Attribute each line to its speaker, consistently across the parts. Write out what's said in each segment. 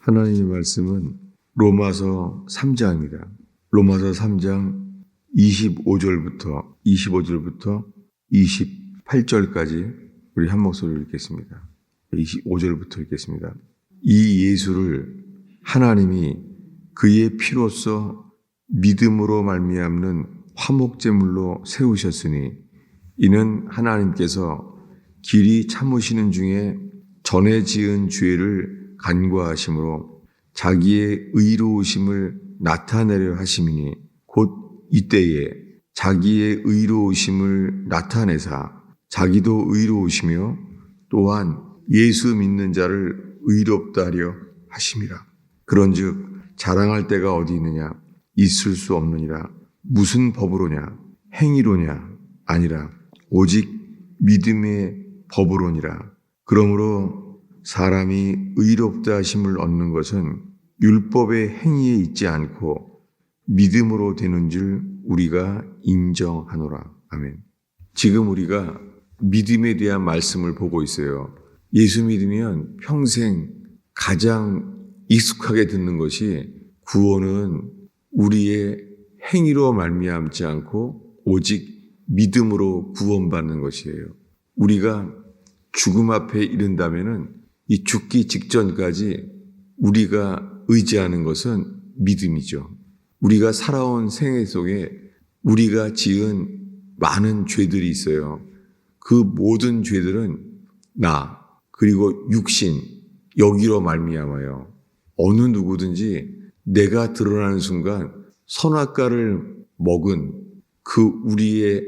Speaker 1: 하나님의 말씀은 로마서 3장입니다. 로마서 3장 25절부터 28절까지 우리 한 목소리로 읽겠습니다. 25절부터 읽겠습니다. 이 예수를 하나님이 그의 피로써 믿음으로 말미암는 화목제물로 세우셨으니 이는 하나님께서 길이 참으시는 중에 전에 지은 죄를 간과하심으로 자기의 의로우심을 나타내려 하심이니 곧 이때에 자기의 의로우심을 나타내사 자기도 의로우시며 또한 예수 믿는 자를 의롭다 하려 하심이라. 그런즉 자랑할 데가 어디 있느냐? 있을 수 없느니라. 무슨 법으로냐? 행위로냐? 아니라 오직 믿음의 법으로니라. 그러므로 사람이 의롭다 하심을 얻는 것은 율법의 행위에 있지 않고 믿음으로 되는 줄 우리가 인정하노라. 아멘. 지금 우리가 믿음에 대한 말씀을 보고 있어요. 예수 믿으면 평생 가장 익숙하게 듣는 것이 구원은 우리의 행위로 말미암지 않고 오직 믿음으로 구원받는 것이에요. 우리가 죽음 앞에 이른다면은 이 죽기 직전까지 우리가 의지하는 것은 믿음이죠. 우리가 살아온 생애 속에 우리가 지은 많은 죄들이 있어요. 그 모든 죄들은 나 그리고 육신 여기로 말미암아요. 어느 누구든지 내가 드러나는 순간 선악과를 먹은 그 우리의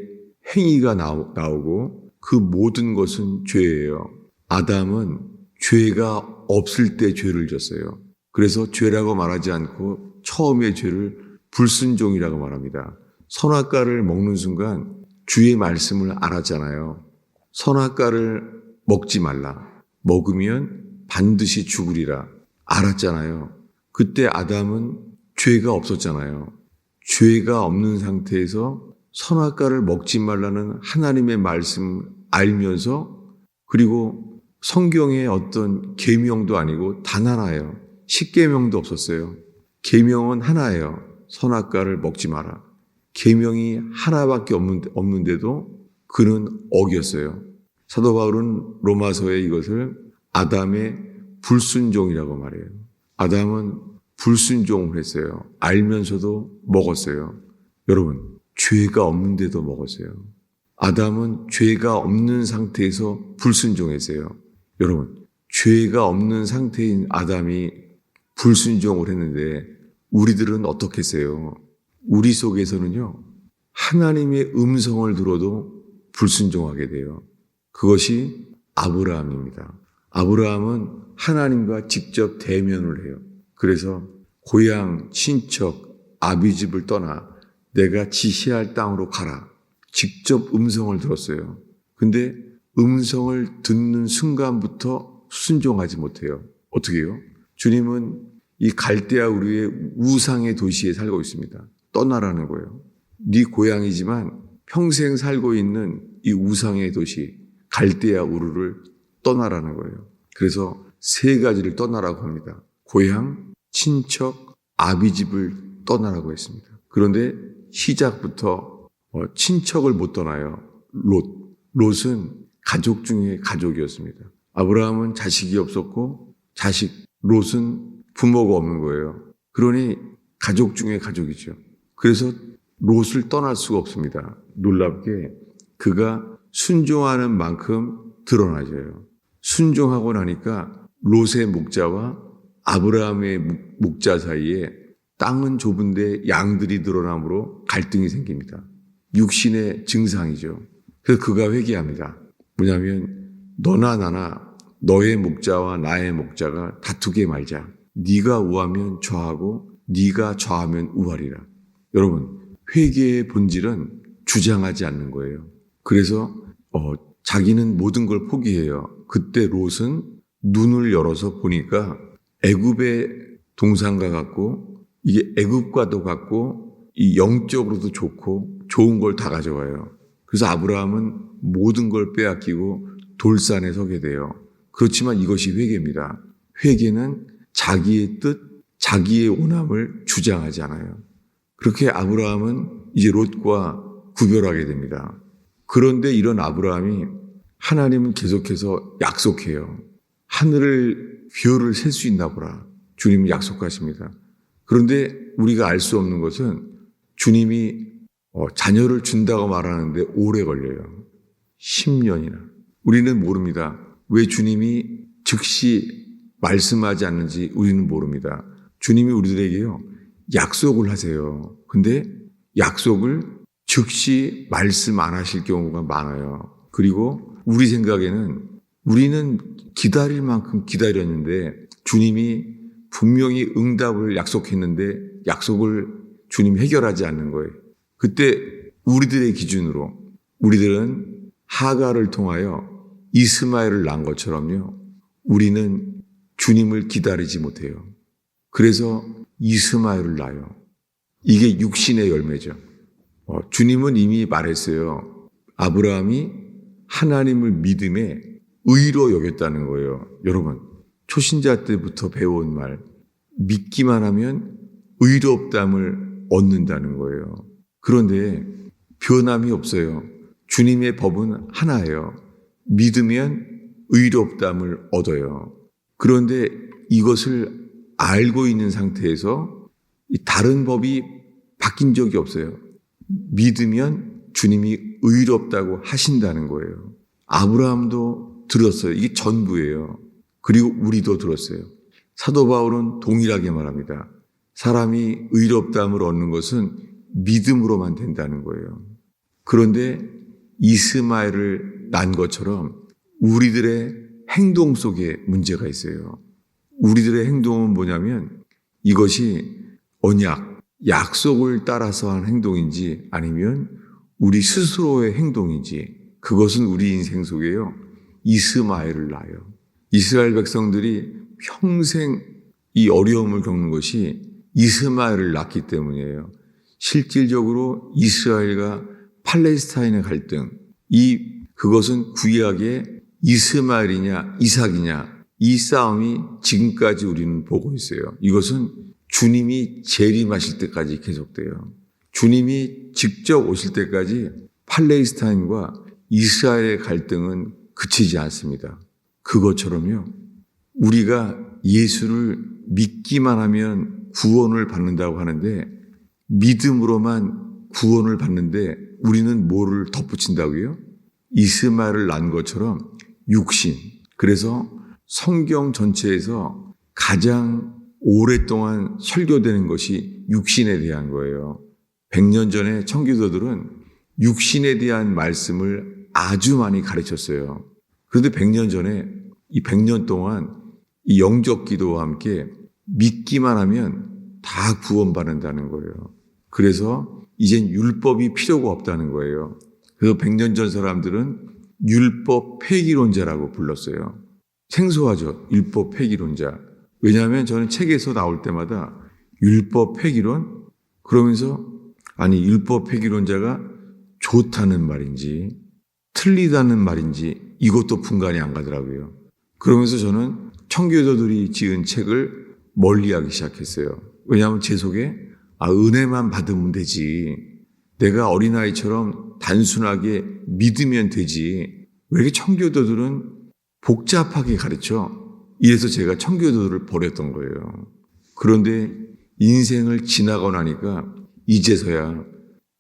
Speaker 1: 행위가 나오고 그 모든 것은 죄예요. 아담은 죄가 없을 때 죄를 졌어요. 그래서 죄라고 말하지 않고 처음의 죄를 불순종이라고 말합니다. 선악과를 먹는 순간 주의 말씀을 알았잖아요. 선악과를 먹지 말라. 먹으면 반드시 죽으리라. 알았잖아요. 그때 아담은 죄가 없었잖아요. 죄가 없는 상태에서 선악과를 먹지 말라는 하나님의 말씀 알면서 그리고 성경의 어떤 계명도 아니고 단 하나예요. 십계명도 없었어요. 계명은 하나예요. 선악과를 먹지 마라. 계명이 하나밖에 없는데도 그는 어겼어요. 사도 바울은 로마서에 이것을 아담의 불순종이라고 말해요. 아담은 불순종을 했어요. 알면서도 먹었어요. 여러분, 죄가 없는데도 먹었어요. 아담은 죄가 없는 상태에서 불순종했어요. 여러분, 죄가 없는 상태인 아담이 불순종을 했는데 우리들은 어떻게 했어요? 우리 속에서는요, 하나님의 음성을 들어도 불순종하게 돼요. 그것이 아브라함입니다. 아브라함은 하나님과 직접 대면을 해요. 그래서 고향, 친척, 아비집을 떠나 내가 지시할 땅으로 가라. 직접 음성을 들었어요. 근데 음성을 듣는 순간부터 순종하지 못해요. 어떻게 해요? 주님은 이 갈대아 우르의 우상의 도시에 살고 있습니다. 떠나라는 거예요. 네 고향이지만 평생 살고 있는 이 우상의 도시 갈대아 우르를 떠나라는 거예요. 그래서 세 가지를 떠나라고 합니다. 고향, 친척, 아비집을 떠나라고 했습니다. 그런데 시작부터 친척을 못 떠나요. 롯은 가족 중에 가족이었습니다. 아브라함은 자식이 없었고 롯은 부모가 없는 거예요. 그러니 가족 중에 가족이죠. 그래서 롯을 떠날 수가 없습니다. 놀랍게 그가 순종하는 만큼 드러나져요. 순종하고 나니까 롯의 목자와 아브라함의 목자 사이에 땅은 좁은데 양들이 늘어남으로 갈등이 생깁니다. 육신의 증상이죠. 그래서 그가 회개합니다. 뭐냐면 너나 나나 너의 목자와 나의 목자가 다투게 말자. 네가 우하면 좌하고 네가 좌하면 우하리라. 여러분, 회개의 본질은 주장하지 않는 거예요. 그래서 자기는 모든 걸 포기해요. 그때 롯은 눈을 열어서 보니까 애굽의 동산과 같고 이게 애굽과도 같고 이 영적으로도 좋고 좋은 걸 다 가져와요. 그래서 아브라함은 모든 걸 빼앗기고 돌산에 서게 돼요. 그렇지만 이것이 회개입니다. 회개는 자기의 뜻, 자기의 원함을 주장하지 않아요. 그렇게 아브라함은 이제 롯과 구별하게 됩니다. 그런데 이런 아브라함이 하나님은 계속해서 약속해요. 하늘을 별을 셀 수 있나 보라. 주님은 약속하십니다. 그런데 우리가 알 수 없는 것은 주님이 자녀를 준다고 말하는데 오래 걸려요. 10년이나. 우리는 모릅니다. 왜 주님이 즉시 말씀하지 않는지 우리는 모릅니다. 주님이 우리들에게요, 약속을 하세요. 근데 약속을 즉시 말씀 안 하실 경우가 많아요. 그리고 우리 생각에는 우리는 기다릴 만큼 기다렸는데 주님이 분명히 응답을 약속했는데 약속을 주님이 해결하지 않는 거예요. 그때 우리들의 기준으로 우리들은 하갈을 통하여 이스마엘을 낳은 것처럼요, 우리는 주님을 기다리지 못해요. 그래서 이스마엘을 낳아요. 이게 육신의 열매죠. 주님은 이미 말했어요. 아브라함이 하나님을 믿음에 의로 여겼다는 거예요. 여러분, 초신자 때부터 배워온 말, 믿기만 하면 의롭다함을 얻는다는 거예요. 그런데 변함이 없어요. 주님의 법은 하나예요. 믿으면 의롭다함을 얻어요. 그런데 이것을 알고 있는 상태에서 다른 법이 바뀐 적이 없어요. 믿으면 주님이 의롭다고 하신다는 거예요. 아브라함도 들었어요. 이게 전부예요. 그리고 우리도 들었어요. 사도 바울은 동일하게 말합니다. 사람이 의롭다함을 얻는 것은 믿음으로만 된다는 거예요. 그런데 이스마엘을 낳은 것처럼 우리들의 행동 속에 문제가 있어요. 우리들의 행동은 뭐냐면 이것이 언약, 약속을 따라서 한 행동인지 아니면 우리 스스로의 행동인지, 그것은 우리 인생 속에요, 이스마엘을 낳아요. 이스라엘 백성들이 평생 이 어려움을 겪는 것이 이스마엘을 낳기 때문이에요. 실질적으로 이스라엘과 팔레스타인의 갈등, 그것은 구약의 이스마엘이냐 이삭이냐, 이 싸움이 지금까지 우리는 보고 있어요. 이것은 주님이 재림하실 때까지 계속돼요. 주님이 직접 오실 때까지 팔레스타인과 이스라엘의 갈등은 그치지 않습니다. 그것처럼요, 우리가 예수를 믿기만 하면 구원을 받는다고 하는데, 믿음으로만 구원을 받는데 우리는 뭐를 덧붙인다고요? 이스마엘을 낳은 것처럼 육신. 그래서 성경 전체에서 가장 오랫동안 설교되는 것이 육신에 대한 거예요. 100년 전에 청교도들은 육신에 대한 말씀을 아주 많이 가르쳤어요. 그런데 100년 전에 이 100년 동안 이 영적 기도와 함께 믿기만 하면 다 구원받는다는 거예요. 그래서 이젠 율법이 필요가 없다는 거예요. 그래서 100년 전 사람들은 율법 폐기론자라고 불렀어요. 생소하죠? 율법 폐기론자. 왜냐하면 저는 책에서 나올 때마다 율법 폐기론? 그러면서 아니, 율법 폐기론자가 좋다는 말인지 틀리다는 말인지 이것도 분간이 안 가더라고요. 그러면서 저는 청교도들이 지은 책을 멀리하기 시작했어요. 왜냐하면 제 속에 은혜만 받으면 되지, 내가 어린아이처럼 단순하게 믿으면 되지, 왜 이렇게 청교도들은 복잡하게 가르쳐? 이래서 제가 청교도들을 버렸던 거예요. 그런데 인생을 지나고 나니까 이제서야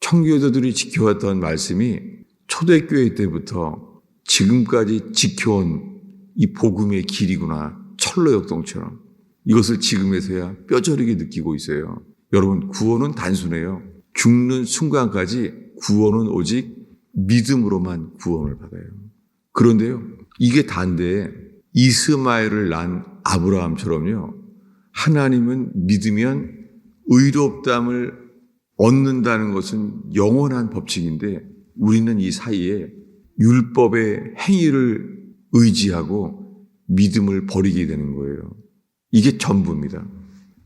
Speaker 1: 청교도들이 지켜왔던 말씀이 초대교회 때부터 지금까지 지켜온 이 복음의 길이구나, 철로역동처럼. 이것을 지금에서야 뼈저리게 느끼고 있어요. 여러분, 구원은 단순해요. 죽는 순간까지 구원은 오직 믿음으로만 구원을 받아요. 그런데요, 이게 다인데 이스마엘을 낳은 아브라함처럼요, 하나님은 믿으면 의롭다함을 얻는다는 것은 영원한 법칙인데 우리는 이 사이에 율법의 행위를 의지하고 믿음을 버리게 되는 거예요. 이게 전부입니다.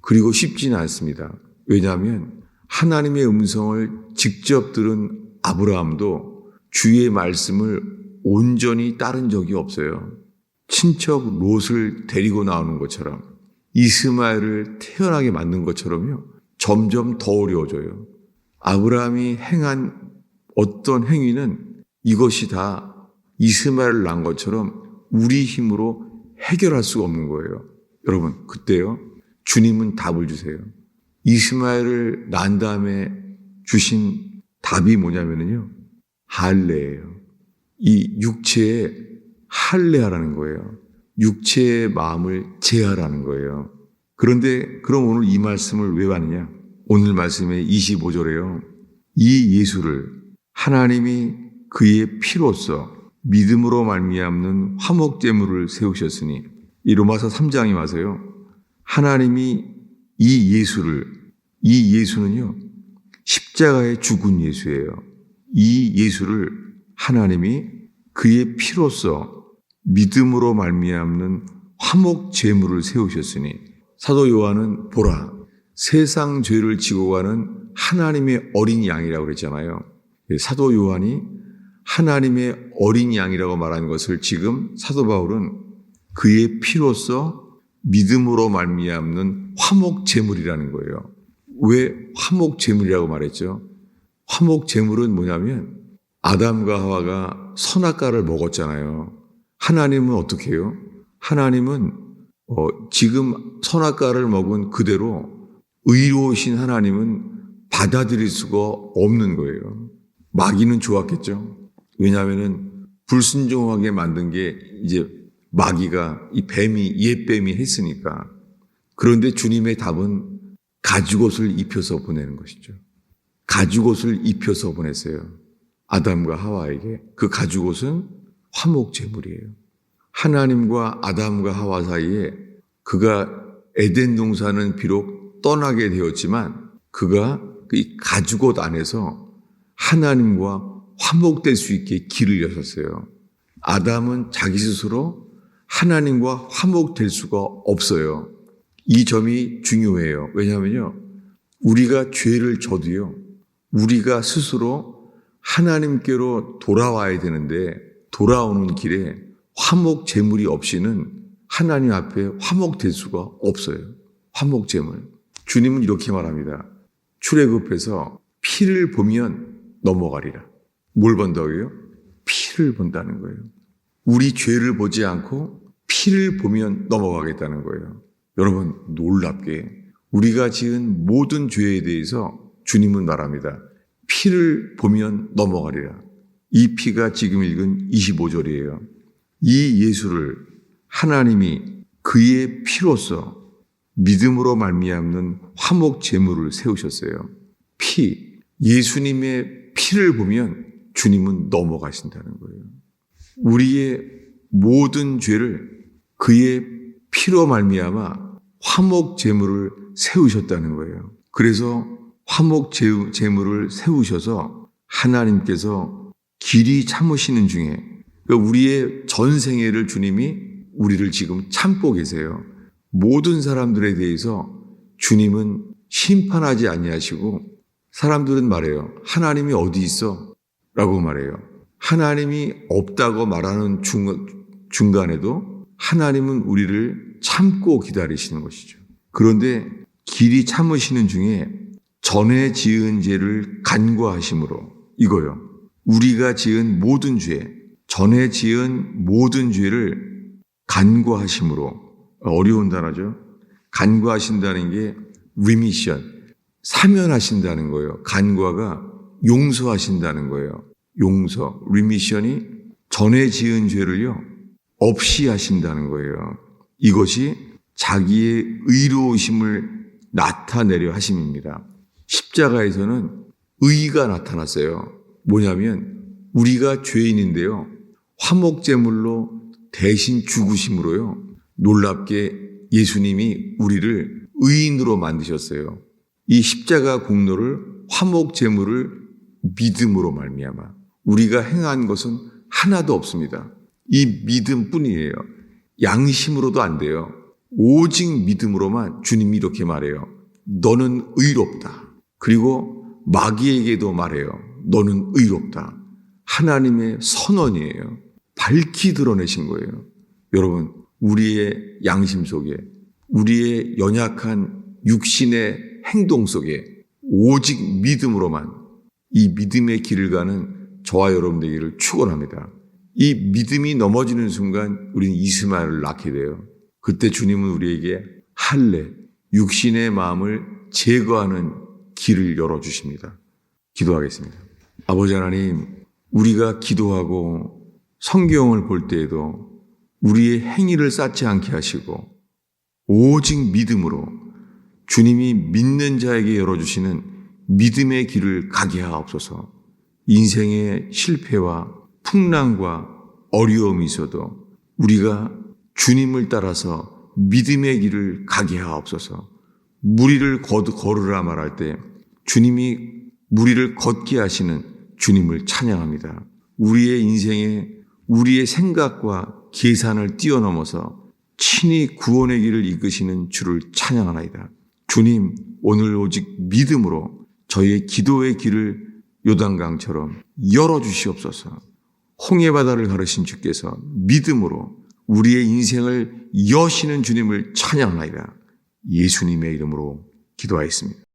Speaker 1: 그리고 쉽지는 않습니다. 왜냐하면 하나님의 음성을 직접 들은 아브라함도 주의 말씀을 온전히 따른 적이 없어요. 친척 롯을 데리고 나오는 것처럼 이스마엘을 태어나게 만든 것처럼요. 점점 더 어려워져요. 아브라함이 행한 어떤 행위는 이것이 다 이스마엘을 낳은 것처럼 우리 힘으로 해결할 수가 없는 거예요. 여러분, 그때요. 주님은 답을 주세요. 이스마엘을 낳은 다음에 주신 답이 뭐냐면요. 할례예요. 이 육체에 할례하라는 거예요. 육체의 마음을 제하라는 거예요. 그런데 그럼 오늘 이 말씀을 왜 봤느냐? 오늘 말씀의 25절에요. 이 예수를 하나님이 그의 피로써 믿음으로 말미암는 화목제물을 세우셨으니, 이 로마서 3장에 와서요. 하나님이 이 예수는요. 십자가에 죽은 예수예요. 이 예수를 하나님이 그의 피로써 믿음으로 말미암는 화목제물을 세우셨으니, 사도 요한은 보라 세상 죄를 지고 가는 하나님의 어린 양이라고 그랬잖아요. 사도 요한이 하나님의 어린 양이라고 말하는 것을 지금 사도 바울은 그의 피로써 믿음으로 말미암는 화목제물이라는 거예요. 왜 화목제물이라고 말했죠? 화목제물은 뭐냐면 아담과 하와가 선악과를 먹었잖아요. 하나님은 어떻게 해요? 하나님은 지금 선악과를 먹은 그대로 의로우신 하나님은 받아들일 수가 없는 거예요. 마귀는 좋았겠죠. 왜냐하면 불순종하게 만든 게 이제 마귀가 이 옛뱀이 했으니까. 그런데 주님의 답은 가죽옷을 입혀서 보내는 것이죠. 가죽옷을 입혀서 보냈어요. 아담과 하와에게. 그 가죽옷은 화목제물이에요. 하나님과 아담과 하와 사이에 그가 에덴 동산은 비록 떠나게 되었지만 그가 이 가죽옷 안에서 하나님과 화목될 수 있게 길을 여셨어요. 아담은 자기 스스로 하나님과 화목될 수가 없어요. 이 점이 중요해요. 왜냐하면요. 우리가 죄를 져도요. 우리가 스스로 하나님께로 돌아와야 되는데 돌아오는 길에 화목제물이 없이는 하나님 앞에 화목될 수가 없어요. 화목제물. 주님은 이렇게 말합니다. 출애굽해서 피를 보면 넘어가리라. 뭘 본다고요? 피를 본다는 거예요. 우리 죄를 보지 않고 피를 보면 넘어가겠다는 거예요. 여러분, 놀랍게 우리가 지은 모든 죄에 대해서 주님은 말합니다. 피를 보면 넘어가리라. 이 피가 지금 읽은 25절이에요. 이 예수를 하나님이 그의 피로써 믿음으로 말미암는 화목 제물을 세우셨어요. 피, 예수님의 피를 보면 주님은 넘어가신다는 거예요. 우리의 모든 죄를 그의 피로 말미암아 화목 제물을 세우셨다는 거예요. 그래서 화목 제물을 세우셔서 하나님께서 길이 참으시는 중에 우리의 전생애를 주님이 우리를 지금 참고 계세요. 모든 사람들에 대해서 주님은 심판하지 아니하시고 사람들은 말해요. 하나님이 어디 있어? 라고 말해요. 하나님이 없다고 말하는 중간에도 하나님은 우리를 참고 기다리시는 것이죠. 그런데 길이 참으시는 중에 전에 지은 죄를 간과하심으로 이거요. 우리가 지은 모든 죄, 전에 지은 모든 죄를 간과하심으로 어려운 단어죠. 간과하신다는 게 remission, 사면하신다는 거예요. 간과가 용서하신다는 거예요. 용서, remission이 전에 지은 죄를요, 없이 하신다는 거예요. 이것이 자기의 의로우심을 나타내려 하심입니다. 십자가에서는 의가 나타났어요. 뭐냐면 우리가 죄인인데요. 화목제물로 대신 죽으심으로요. 놀랍게 예수님이 우리를 의인으로 만드셨어요. 이 십자가 공로를 화목제물을 믿음으로 말미암아 우리가 행한 것은 하나도 없습니다. 이 믿음뿐이에요. 양심으로도 안 돼요. 오직 믿음으로만 주님이 이렇게 말해요. 너는 의롭다. 그리고 마귀에게도 말해요. 너는 의롭다. 하나님의 선언이에요. 밝히 드러내신 거예요. 여러분, 우리의 양심 속에 우리의 연약한 육신의 행동 속에 오직 믿음으로만 이 믿음의 길을 가는 저와 여러분 되기를 축원합니다. 이 믿음이 넘어지는 순간 우리는 이스마엘을 낳게 돼요. 그때 주님은 우리에게 할례, 육신의 마음을 제거하는 길을 열어주십니다. 기도하겠습니다. 아버지 하나님, 우리가 기도하고 성경을 볼 때에도 우리의 행위를 쌓지 않게 하시고 오직 믿음으로 주님이 믿는 자에게 열어주시는 믿음의 길을 가게 하옵소서. 인생의 실패와 풍랑과 어려움이 있어도 우리가 주님을 따라서 믿음의 길을 가게 하옵소서. 무리를 걸으라 말할 때 주님이 무리를 걷게 하시는 주님을 찬양합니다. 우리의 인생에 우리의 생각과 계산을 뛰어넘어서 친히 구원의 길을 이끄시는 주를 찬양하나이다. 주님, 오늘 오직 믿음으로 저희의 기도의 길을 요단강처럼 열어주시옵소서. 홍해바다를 가르신 주께서 믿음으로 우리의 인생을 여시는 주님을 찬양하나이다. 예수님의 이름으로 기도하였습니다.